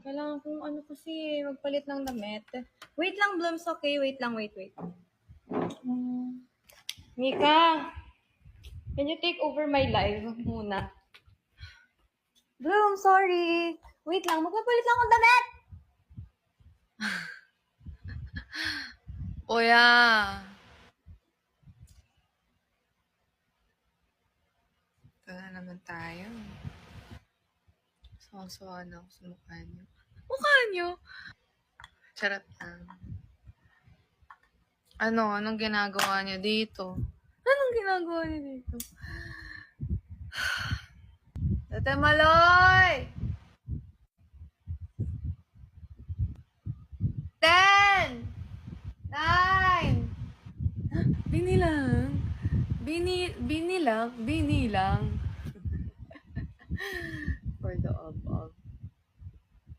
Kailangan kong kasi, magpalit ng damit. Wait lang, Blooms, okay? Wait lang, wait. Mika, can you take over my live muna? Bloom, sorry. Wait lang, magpapalit lang akong damit! Kuya. Ito na naman tayo. Sawa-sawa na ako sa mukha niyo. Mukha niyo? Charot lang. Anong ginagawa niyo dito? Anong ginagawa niyo dito? Tete Maloy! 10! 9! Binilang. Binilang.